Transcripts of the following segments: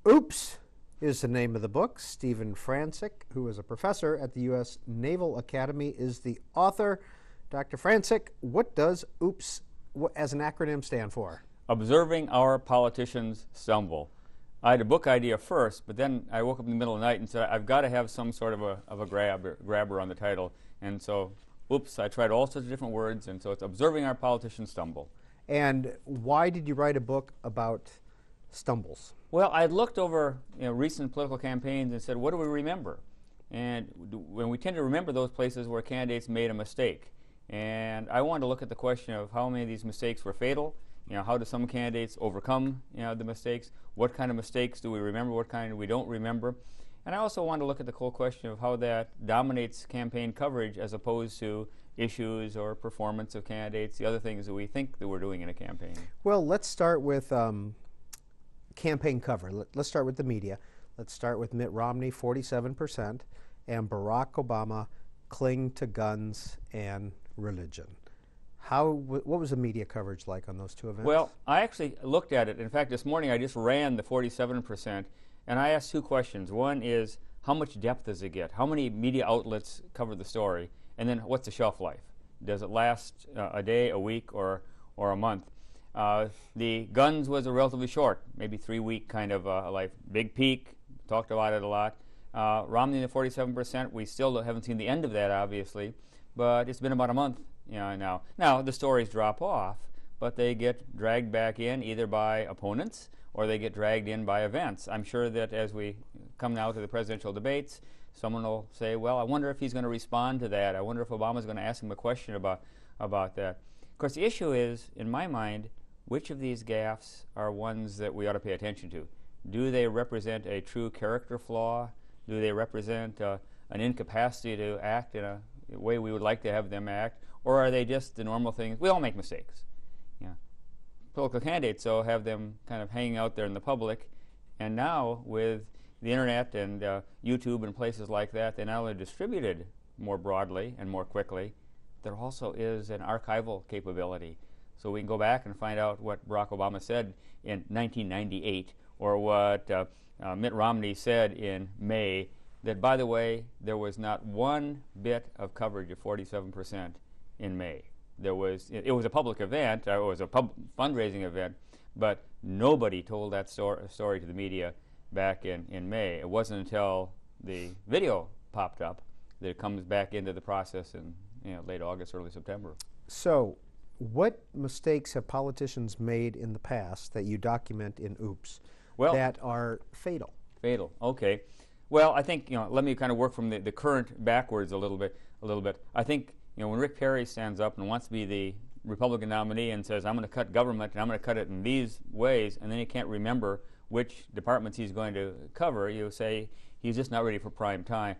O.P.S. is the name of the book. Stephen Frantzich, who is a professor at the U.S. Naval Academy, is the author. Dr. Frantzich, what does O.P.S. as an acronym stand for? Observing Our Politicians Stumble. I had a book idea first, but then I woke up in the middle of the night and said, I've got to have some sort of a grabber on the title. And so, oops, I tried all sorts of different words, and so it's Observing Our Politicians Stumble. And why did you write a book about stumbles? Well, I looked over recent political campaigns and said, what do we remember? And when we tend to remember those places where candidates made a mistake. And I wanted to look at the question of how many of these mistakes were fatal. How do some candidates overcome the mistakes? What kind of mistakes do we remember? What kind we don't remember? And I also wanted to look at the whole question of how that dominates campaign coverage as opposed to issues or performance of candidates, the other things that we think that we're doing in a campaign. Well, let's start with campaign cover. Let's start with the media. Let's start with Mitt Romney, 47%, and Barack Obama, cling to guns and religion. What was the media coverage like on those two events? Well, I actually looked at it. In fact, this morning I just ran the 47%, and I asked two questions. One is, how much depth does it get? How many media outlets cover the story? And then, what's the shelf life? Does it last a day, a week, or a month? The guns was a relatively short, maybe 3-week kind of life. Big peak, talked about it a lot. Romney, the 47%, we still haven't seen the end of that, obviously, but it's been about a month now. Now, the stories drop off, but they get dragged back in either by opponents or they get dragged in by events. I'm sure that as we come now to the presidential debates, someone will say, well, I wonder if he's going to respond to that. I wonder if Obama's going to ask him a question about that. Of course, the issue is, in my mind, which of these gaffes are ones that we ought to pay attention to? Do they represent a true character flaw? Do they represent an incapacity to act in a way we would like to have them act? Or are they just the normal things? We all make mistakes. Political candidates, though, have them kind of hanging out there in the public. And now, with the internet and YouTube and places like that, they not only distributed more broadly and more quickly, there also is an archival capability. So we can go back and find out what Barack Obama said in 1998 or what Mitt Romney said in May, that, by the way, there was not one bit of coverage of 47% in May. It was a public event, it was a fundraising event, but nobody told that story to the media back in May. It wasn't until the video popped up that it comes back into the process in late August, early September. So, what mistakes have politicians made in the past that you document in O.P.S. that are fatal? Fatal, okay. Well, I think, let me kind of work from the current backwards a little bit. I think, when Rick Perry stands up and wants to be the Republican nominee and says, I'm going to cut government and I'm going to cut it in these ways, and then he can't remember which departments he's going to cover, you say he's just not ready for prime time.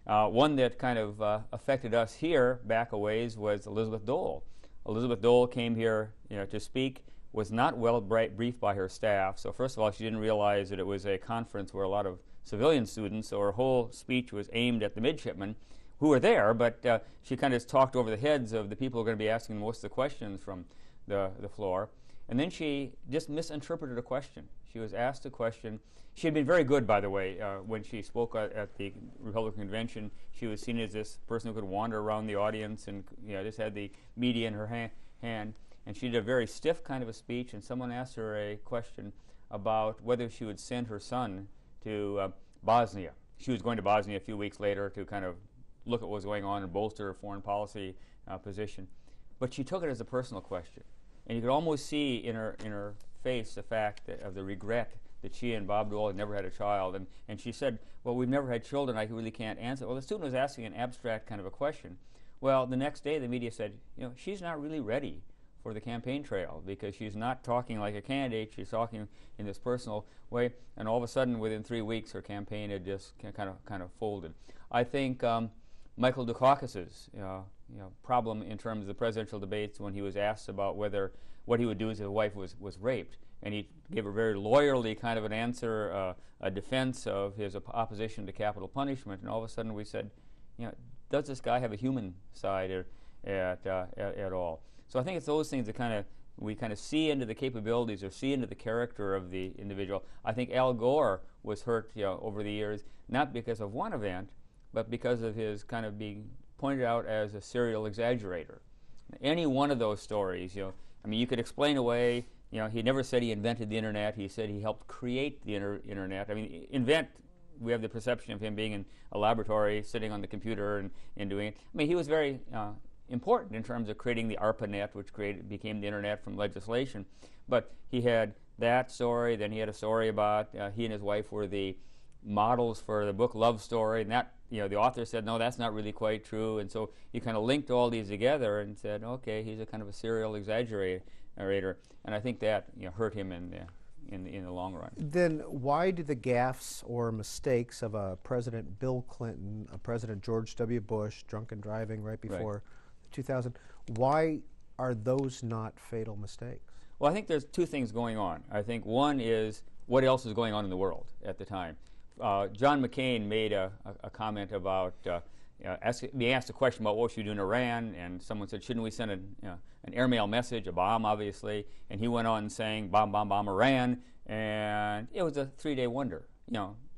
One that kind of affected us here back a ways was Elizabeth Dole. Elizabeth Dole came here to speak, was not well briefed by her staff. So first of all, she didn't realize that it was a conference where a lot of civilian students, so her whole speech was aimed at the midshipmen who were there, but she kind of talked over the heads of the people who are going to be asking most of the questions from the floor. And then she just misinterpreted a question. She was asked a question. She had been very good, by the way, when she spoke at the Republican convention. She was seen as this person who could wander around the audience and just had the media in her hand. And she did a very stiff kind of a speech, and someone asked her a question about whether she would send her son to Bosnia. She was going to Bosnia a few weeks later to kind of look at what was going on and bolster her foreign policy position. But she took it as a personal question. And you could almost see in her face the fact of the regret that she and Bob Dole had never had a child. And she said, well, we've never had children, I really can't answer. Well, the student was asking an abstract kind of a question. Well, the next day the media said, she's not really ready for the campaign trail because she's not talking like a candidate, she's talking in this personal way, and all of a sudden within 3 weeks her campaign had just kind of folded. I think Michael Dukakis's problem in terms of the presidential debates when he was asked about what he would do if his wife was raped, and he gave a very lawyerly kind of an answer, a defense of his opposition to capital punishment, and all of a sudden we said, does this guy have a human side at all? So I think it's those things that kind of we kind of see into the capabilities or see into the character of the individual. I think Al Gore was hurt, over the years, not because of one event, but because of his kind of being pointed out as a serial exaggerator. Any one of those stories, I mean, you could explain away, he never said he invented the internet. He said he helped create the internet. I mean, we have the perception of him being in a laboratory, sitting on the computer and doing it. I mean, he was very important in terms of creating the ARPANET, which became the internet from legislation. But he had that story. Then he had a story about he and his wife were the models for the book Love Story, and that the author said, no, that's not really quite true. And so he kind of linked all these together and said, okay, he's a kind of a serial exaggerator, and I think that hurt him in the long run. Then why do the gaffes or mistakes of a President Bill Clinton, a President George W. Bush, drunken driving right before 2000, why are those not fatal mistakes? Well, I think there's two things going on. I think one is what else is going on in the world at the time. John McCain made a comment about he asked a question about what should we do in Iran, and someone said, shouldn't we send an airmail message, a bomb, obviously? And he went on saying, bomb, bomb, bomb Iran, and it was a 3-day wonder.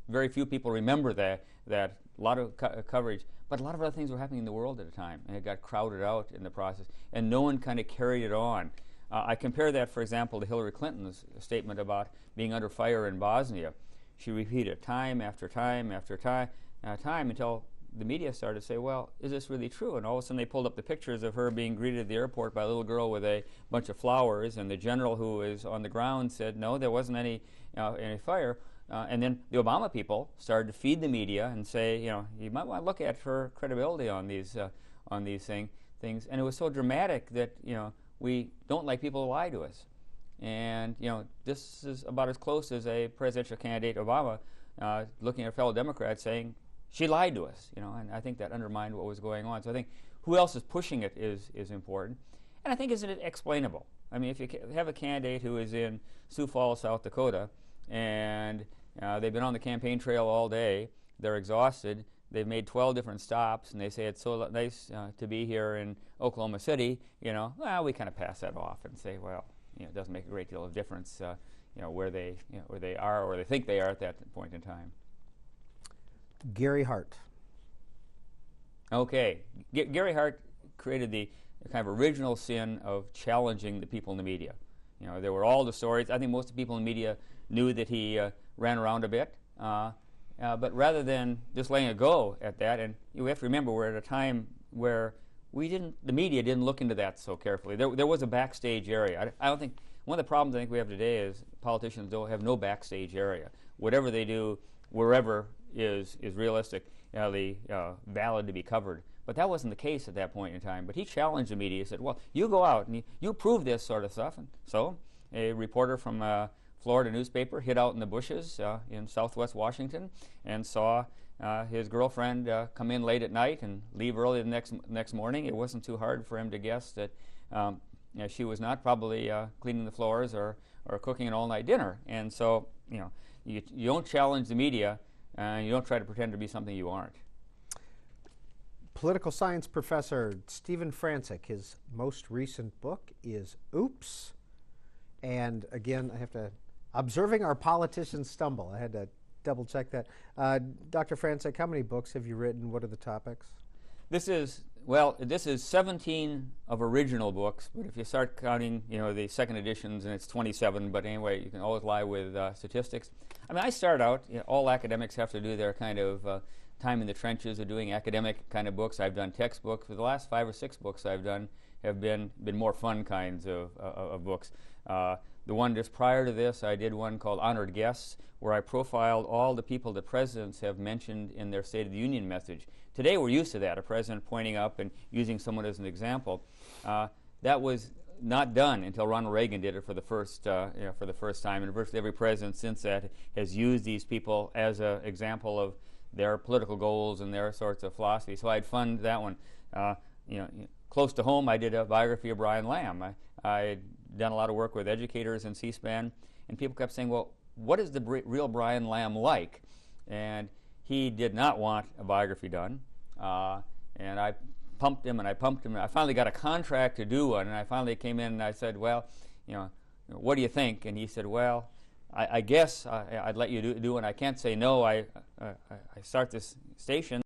Very few people remember that a lot of coverage, but a lot of other things were happening in the world at the time, and it got crowded out in the process, and no one kind of carried it on. I compare that, for example, to Hillary Clinton's statement about being under fire in Bosnia. She repeated time after time after time until the media started to say, well, is this really true? And all of a sudden they pulled up the pictures of her being greeted at the airport by a little girl with a bunch of flowers, and the general who was on the ground said, no, there wasn't any fire. And then the Obama people started to feed the media and say, you might want to look at her credibility on these things. And it was so dramatic that, we don't like people to lie to us. And, this is about as close as a presidential candidate, Obama, looking at a fellow Democrat saying, she lied to us, and I think that undermined what was going on. So I think who else is pushing it is important. And I think isn't it explainable? I mean, if you have a candidate who is in Sioux Falls, South Dakota, and they've been on the campaign trail all day, they're exhausted, they've made 12 different stops, and they say it's so nice to be here in Oklahoma City, well, we kind of pass that off and say, well, it doesn't make a great deal of difference, where they are or they think they are at that point in time. Gary Hart. Okay, Gary Hart created the kind of original sin of challenging the people in the media. There were all the stories. I think most of the people in the media knew that he ran around a bit, but rather than just letting it go at that, and you have to remember we're at a time where the media didn't look into that so carefully. There was a backstage area. I don't think, one of the problems I think we have today is politicians don't have no backstage area. Whatever they do, wherever is realistic, valid to be covered. But that wasn't the case at that point in time. But he challenged the media. He said, well, you go out and you prove this sort of stuff. And so a reporter from a Florida newspaper hid out in the bushes in southwest Washington and saw his girlfriend come in late at night and leave early the next morning. It wasn't too hard for him to guess that she was not probably cleaning the floors or cooking an all-night dinner. And so you don't challenge the media, and you don't try to pretend to be something you aren't. Political science professor Stephen Frantzich, his most recent book is O.O.P.S. And again, I have to, observing our politicians stumble, I had to double check that. Dr. Frantzich, how many books have you written? What are the topics? This is 17 of original books, but if you start counting, the second editions, and it's 27, but anyway, you can always lie with statistics. I mean, I start out, all academics have to do their kind of time in the trenches of doing academic kind of books. I've done textbooks. For the last 5 or 6 books I've done have been more fun kinds of books. The one just prior to this, I did one called Honored Guests, where I profiled all the people that presidents have mentioned in their State of the Union message. Today we're used to that, a president pointing up and using someone as an example. That was not done until Ronald Reagan did it for the first time, and virtually every president since that has used these people as an example of their political goals and their sorts of philosophy. So I'd fund that one. Close to home, I did a biography of Brian Lamb. I'd done a lot of work with educators in C-SPAN, and people kept saying, well, what is the real Brian Lamb like? And he did not want a biography done. And I pumped him and I pumped him. And I finally got a contract to do one, and I finally came in and I said, well, what do you think? And he said, well, I guess I'd let you do it. I can't say no. I start this station.